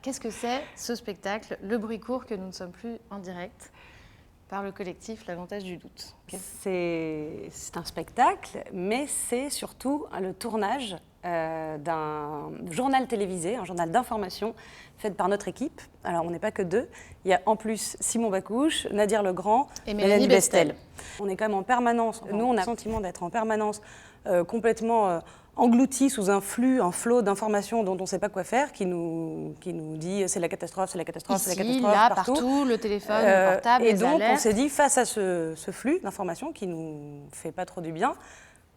Qu'est-ce que c'est ce spectacle, Le bruit court, que nous ne sommes plus en direct par le collectif L'Avantage du doute? C'est un spectacle, mais c'est surtout le tournage d'un journal télévisé, un journal d'information fait par notre équipe. Alors, on n'est pas que deux. Il y a en plus Simon Bacouche, Nadir Legrand et Mélanie Bestel. On est quand même en permanence. Nous, on a le sentiment d'être en permanence complètement engloutis sous un flux, un flot d'informations dont on ne sait pas quoi faire, qui nous dit c'est la catastrophe, c'est la catastrophe, Ici, c'est la catastrophe, là, partout, le téléphone, le portable, et les donc, alertes. on s'est dit, face à ce flux d'informations qui ne nous fait pas trop du bien,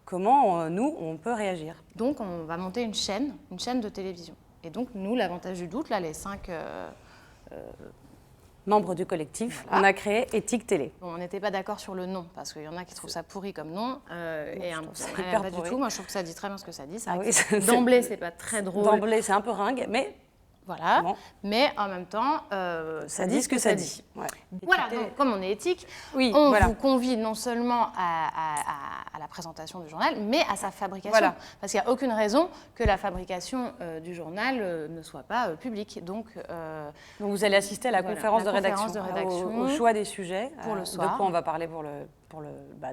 comment, nous, on peut réagir? Donc, on va monter une chaîne de télévision. Et donc, nous, l'Avantage du doute, là, les 5... membres du collectif, voilà. On a créé Éthique Télé. Bon, on n'était pas d'accord sur le nom, parce qu'il y en a qui trouvent ça pourri comme nom. Pas du tout. Moi, je trouve que ça dit très bien ce que ça dit. D'emblée, c'est pas très drôle. D'emblée, c'est un peu ringue, mais... Voilà, bon. Mais en même temps, ça dit ce que ça dit. Ouais. Voilà, donc comme on est éthique, on vous convie non seulement à la présentation du journal, mais à sa fabrication. Voilà. Parce qu'il n'y a aucune raison que la fabrication du journal ne soit pas publique. Donc, vous allez assister à la conférence de rédaction, au choix des sujets, pour le soir. De quoi on va parler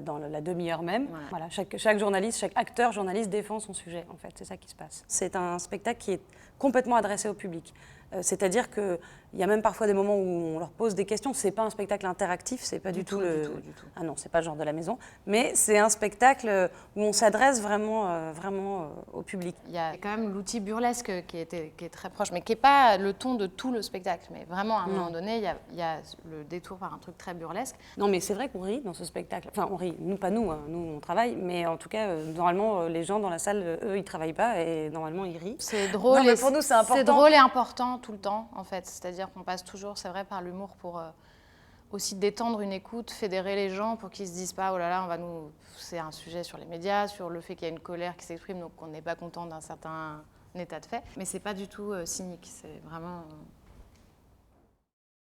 dans la demi-heure même. Voilà, chaque journaliste, chaque acteur journaliste défend son sujet, en fait. C'est ça qui se passe. C'est un spectacle qui est complètement adressé au public. C'est-à-dire qu'il y a même parfois des moments où on leur pose des questions. C'est pas un spectacle interactif, c'est pas du tout. Ah non, c'est pas le genre de la maison. Mais c'est un spectacle où on s'adresse vraiment au public. Il y a quand même l'outil burlesque qui est très proche, mais qui n'est pas le ton de tout le spectacle. Mais vraiment, à un moment donné, il y a le détour par un truc très burlesque. Non, mais c'est vrai qu'on rit dans ce spectacle. Enfin, on rit. Nous, pas nous. Hein. Nous, on travaille. Mais en tout cas, normalement, les gens dans la salle, eux, ils travaillent pas et normalement, ils rient. C'est drôle. Non, mais pour nous, c'est important. C'est drôle et important tout le temps, en fait. C'est-à-dire qu'on passe toujours, c'est vrai, par l'humour pour aussi détendre une écoute, fédérer les gens pour qu'ils se disent pas, oh là là, c'est un sujet sur les médias, sur le fait qu'il y a une colère qui s'exprime, donc on n'est pas content d'un certain état de fait. Mais c'est pas du tout cynique, c'est vraiment...